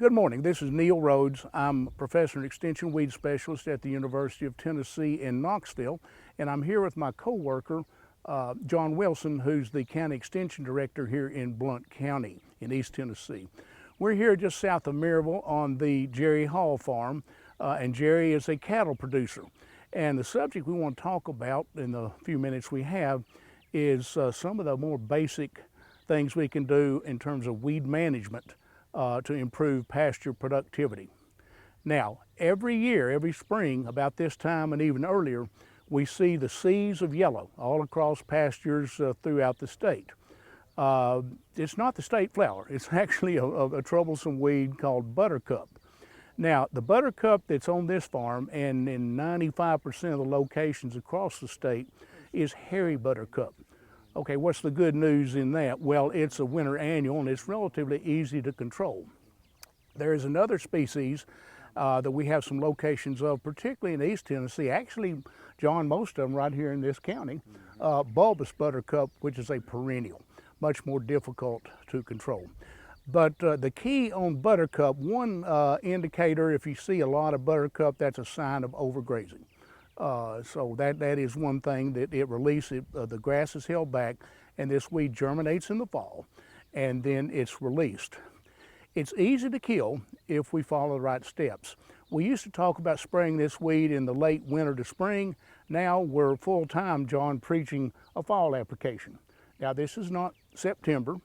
Good morning. This is Neil Rhodes. I'm Professor and Extension Weed Specialist at the University of Tennessee in Knoxville, and I'm here with my co-worker, John Wilson, who's the County Extension Director here in Blount County in East Tennessee. We're here just south of Maryville on the Jerry Hall farm, and Jerry is a cattle producer. And the subject we want to talk about in the few minutes we have is some of the more basic things we can do in terms of weed management to improve pasture productivity. Now, every year, every spring, about this time and even earlier, we see the seas of yellow all across pastures throughout the state. It's not the state flower. It's actually a troublesome weed called buttercup. Now, the buttercup that's on this farm and in 95% of the locations across the state is hairy buttercup. Okay, what's the good news in that? Well, it's a winter annual and it's relatively easy to control. There is another species that we have some locations of, particularly in East Tennessee. Actually, John, most of them right here in this county, bulbous buttercup, which is a perennial, much more difficult to control. But the key on buttercup, one indicator, if you see a lot of buttercup, that's a sign of overgrazing. So that is one thing that it releases, the grass is held back, and this weed germinates in the fall, and then it's released. It's easy to kill if we follow the right steps. We used to talk about spraying this weed in the late winter to spring. Now we're full-time, John, preaching a fall application. Now this is not September.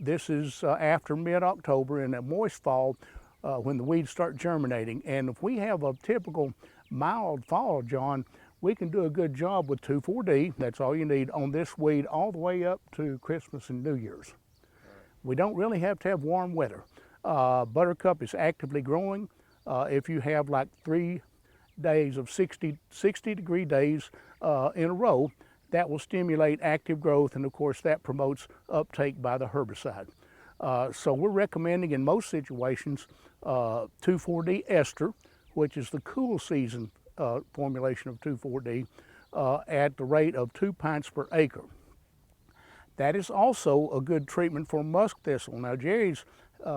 This is after mid-October in a moist fall when the weeds start germinating. And if we have a typical mild fall, John, we can do a good job with 2,4-D. That's all you need on this weed all the way up to Christmas and New Year's. We don't really have to have warm weather. Buttercup is actively growing. If you have like 3 days of 60 degree days in a row, that will stimulate active growth, and of course that promotes uptake by the herbicide. So we're recommending in most situations 2,4-D ester, which is the cool season formulation of 2,4-D, at the rate of 2 pints per acre. That is also a good treatment for musk thistle. Now Jerry's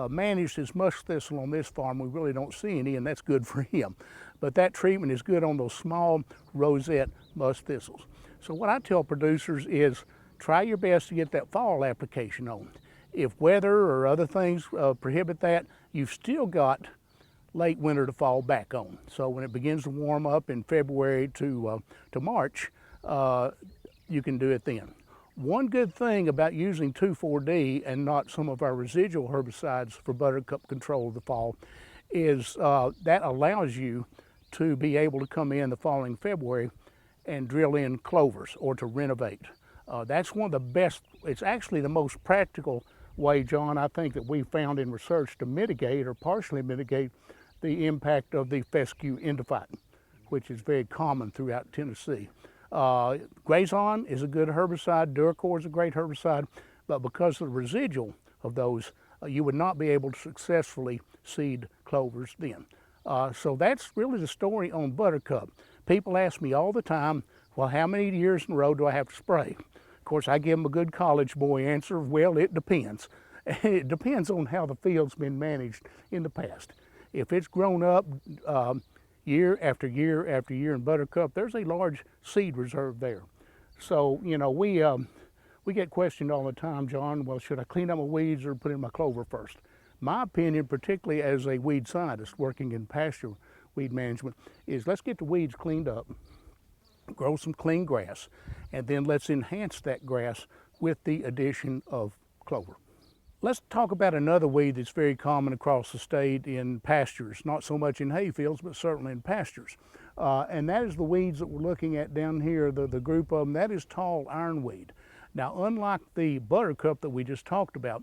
managed his musk thistle on this farm. We really don't see any, and that's good for him. But that treatment is good on those small rosette musk thistles. So what I tell producers is try your best to get that fall application on. If weather or other things prohibit that, you've still got late winter to fall back on. So when it begins to warm up in February to March, you can do it then. One good thing about using 2,4-D and not some of our residual herbicides for buttercup control of the fall is that allows you to be able to come in the following February and drill in clovers or to renovate. That's one of the best, it's actually the most practical way, John, I think that we found in research to mitigate or partially mitigate the impact of the fescue endophyte, which is very common throughout Tennessee. Grazon is a good herbicide, Duracor is a great herbicide, but because of the residual of those, you would not be able to successfully seed clovers then. So that's really the story on buttercup. People ask me all the time, well, how many years in a row do I have to spray? Of course, I give them a good college boy answer, well, it depends. It depends on how the field's been managed in the past. If it's grown up year after year after year in buttercup, there's a large seed reserve there. So, you know, we get questioned all the time, John, well, should I clean up my weeds or put in my clover first? My opinion, particularly as a weed scientist working in pasture weed management, is let's get the weeds cleaned up, grow some clean grass, and then let's enhance that grass with the addition of clover. Let's talk about another weed that's very common across the state in pastures, not so much in hay fields, but certainly in pastures. And that is the weeds that we're looking at down here, the group of them, that is tall ironweed. Now, unlike the buttercup that we just talked about,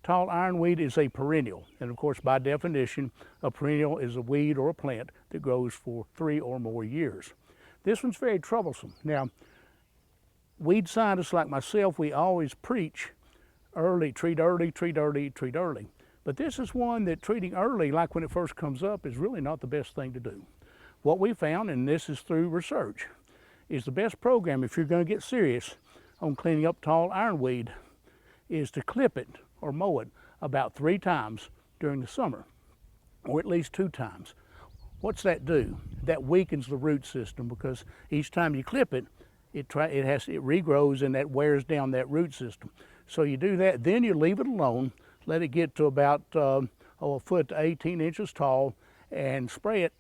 tall ironweed is a perennial. And of course, by definition, a perennial is a weed or a plant that grows for 3 or more years. This one's very troublesome. Now, weed scientists like myself, we always preach early, treat early, treat early, treat early. But this is one that treating early, like when it first comes up, is really not the best thing to do. What we found, and this is through research, is the best program if you're going to get serious on cleaning up tall ironweed is to clip it or mow it about 3 times during the summer, or at least 2 times. What's that do? That weakens the root system, because each time you clip it, it regrows, and that wears down that root system. So you do that, then you leave it alone, let it get to about a foot to 18 inches tall, and spray it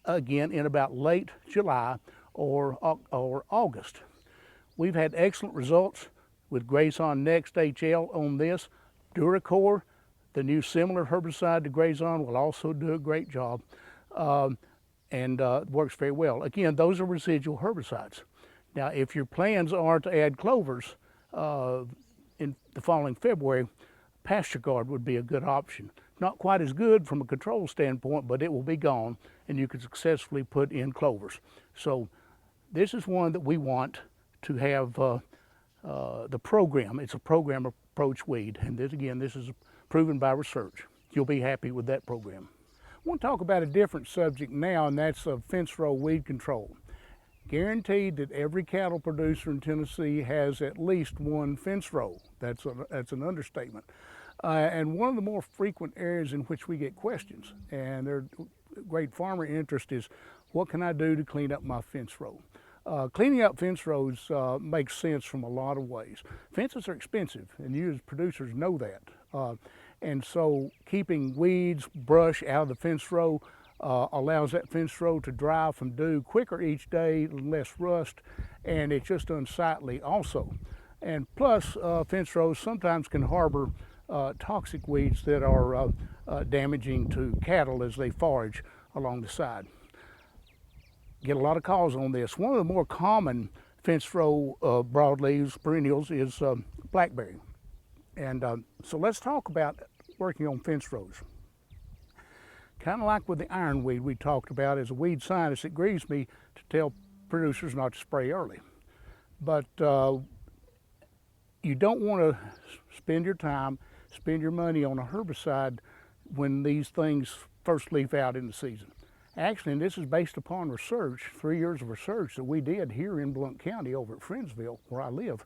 again in about late July or August. We've had excellent results with Grazon Next HL on this. Duracor, the new similar herbicide to Grazon, will also do a great job, and works very well. Again, those are residual herbicides. Now, if your plans are to add clovers in the following February, Pasture Guard would be a good option. Not quite as good from a control standpoint, but it will be gone, and you can successfully put in clovers. So this is one that we want to have the program. It's a program approach weed, and this is proven by research. You'll be happy with that program. I want to talk about a different subject now, and that's fence row weed control. Guaranteed that every cattle producer in Tennessee has at least one fence row. That's an understatement. And one of the more frequent areas in which we get questions, and there's great farmer interest, is what can I do to clean up my fence row? Cleaning up fence rows makes sense from a lot of ways. Fences are expensive, and you as producers know that. And so keeping weeds, brush out of the fence row allows that fence row to dry from dew quicker each day, less rust, and it's just unsightly also. And plus, fence rows sometimes can harbor toxic weeds that are damaging to cattle as they forage along the side. Get a lot of calls on this. One of the more common fence row broadleaves perennials is blackberry. And so let's talk about working on fence rows. Kind of like with the ironweed we talked about, as a weed scientist, it grieves me to tell producers not to spray early. But you don't want to spend your time, spend your money on a herbicide when these things first leaf out in the season. Actually, and this is based upon research, 3 years of research that we did here in Blount County over at Friendsville, where I live,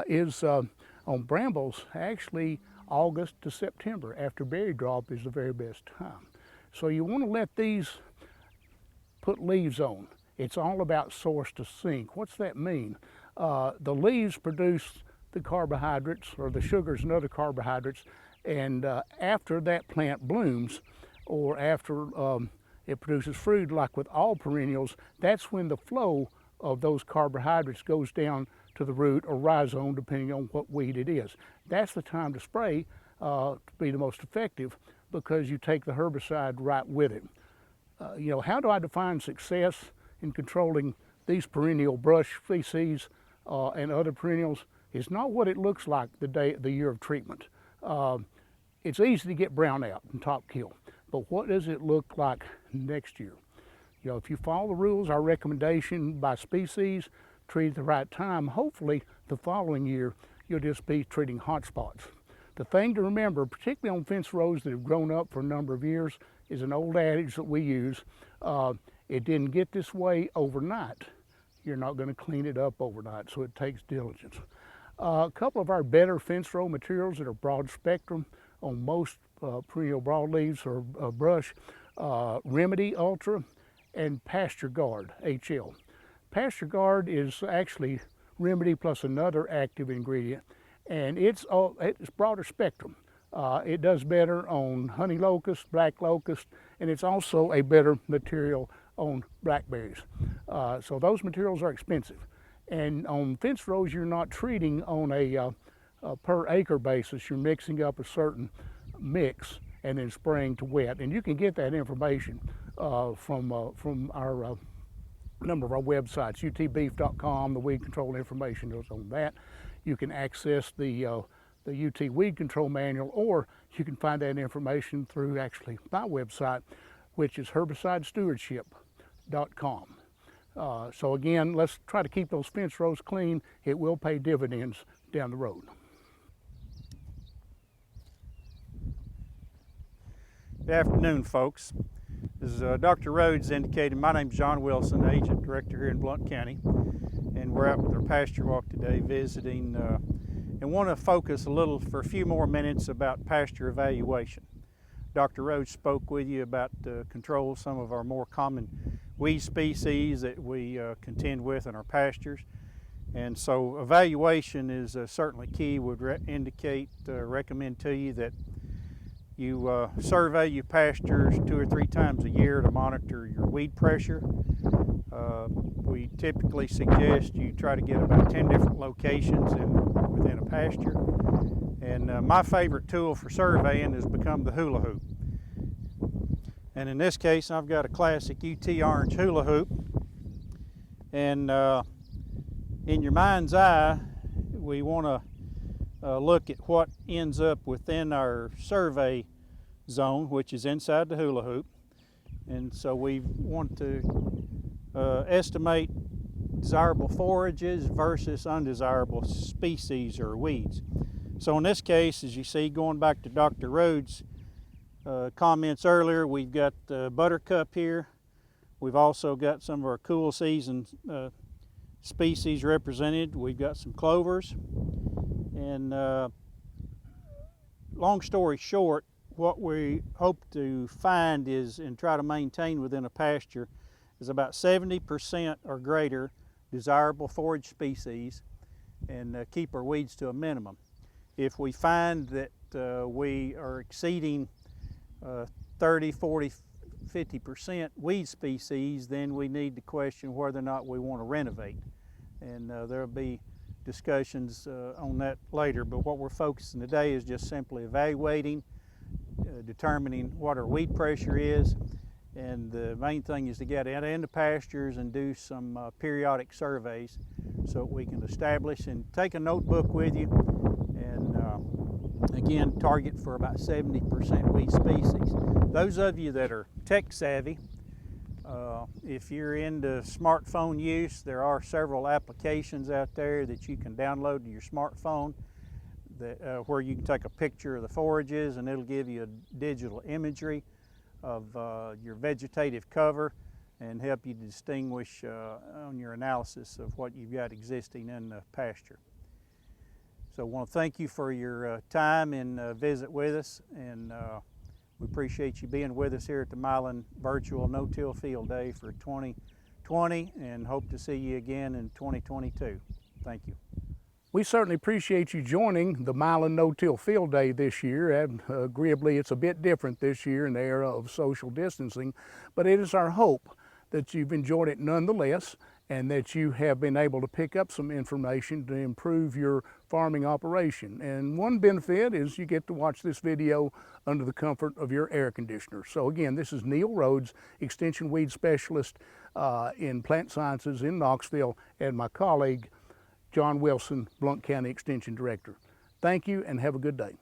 is on brambles, actually August to September after berry drop is the very best time. So you want to let these put leaves on. It's all about source to sink. What's that mean? The leaves produce the carbohydrates, or the sugars and other carbohydrates, and after that plant blooms, or after it produces fruit, like with all perennials, that's when the flow of those carbohydrates goes down to the root or rhizome, depending on what weed it is. That's the time to spray to be the most effective, because you take the herbicide right with it. You know, how do I define success in controlling these perennial brush species and other perennials? It's not what it looks like the year of treatment. It's easy to get brownout and top kill, but what does it look like next year? You know, if you follow the rules, our recommendation by species, treat at the right time, hopefully the following year you'll just be treating hot spots. The thing to remember, particularly on fence rows that have grown up for a number of years, is an old adage that we use. It didn't get this way overnight. You're not going to clean it up overnight, so it takes diligence. A couple of our better fence row materials that are broad spectrum on most perennial broadleaves or brush, Remedy Ultra and Pasture Guard HL. Pasture Guard is actually Remedy plus another active ingredient, and it's broader spectrum. It does better on honey locust, black locust, and it's also a better material on blackberries. So those materials are expensive. And on fence rows, you're not treating on a per acre basis. You're mixing up a certain mix and then spraying to wet. And you can get that information from our number of our websites, utbeef.com. The weed control information goes on that. You can access the UT Weed Control Manual, or you can find that information through actually my website, which is herbicidestewardship.com. So again, let's try to keep those fence rows clean. It will pay dividends down the road. Good afternoon, folks. As Dr. Rhodes indicated, my name is John Wilson, Agent Director here in Blount County, and we're out with our pasture walk today visiting and want to focus for a few more minutes about pasture evaluation. Dr. Rhodes spoke with you about control of some of our more common weed species that we contend with in our pastures. And so evaluation is certainly key. Would recommend to you that you survey your pastures 2 or 3 times a year to monitor your weed pressure. We typically suggest you try to get about 10 different locations within a pasture. And my favorite tool for surveying has become the hula hoop. And in this case, I've got a classic UT orange hula hoop. And in your mind's eye, we want to look at what ends up within our survey zone, which is inside the hula hoop. And so we want to estimate desirable forages versus undesirable species or weeds. So in this case, as you see, going back to Dr. Rhodes' comments earlier, we've got buttercup here. We've also got some of our cool season species represented. We've got some clovers. And long story short, what we hope to find is, and try to maintain within a pasture, is about 70% or greater desirable forage species, and keep our weeds to a minimum. If we find that we are exceeding 30, 40, 50% weed species, then we need to question whether or not we want to renovate. And there'll be discussions on that later, but what we're focusing today is just simply evaluating, determining what our weed pressure is, and the main thing is to get out into pastures and do some periodic surveys so that we can establish, and take a notebook with you, and again, target for about 70% weed species. Those of you that are tech savvy, if you're into smartphone use, there are several applications out there that you can download to your smartphone where you can take a picture of the forages, and it'll give you a digital imagery of your vegetative cover and help you distinguish on your analysis of what you've got existing in the pasture. So I want to thank you for your time and visit with us, and we appreciate you being with us here at the Milan Virtual No-Till Field Day for 2020, and hope to see you again in 2022. Thank you. We certainly appreciate you joining the Milan No-Till Field Day this year, and agreeably it's a bit different this year in the era of social distancing, but it is our hope that you've enjoyed it nonetheless, and that you have been able to pick up some information to improve your farming operation. And one benefit is you get to watch this video under the comfort of your air conditioner. So again, this is Neil Rhodes, Extension Weed Specialist in Plant Sciences in Knoxville, and my colleague John Wilson, Blount County Extension Director. Thank you and have a good day.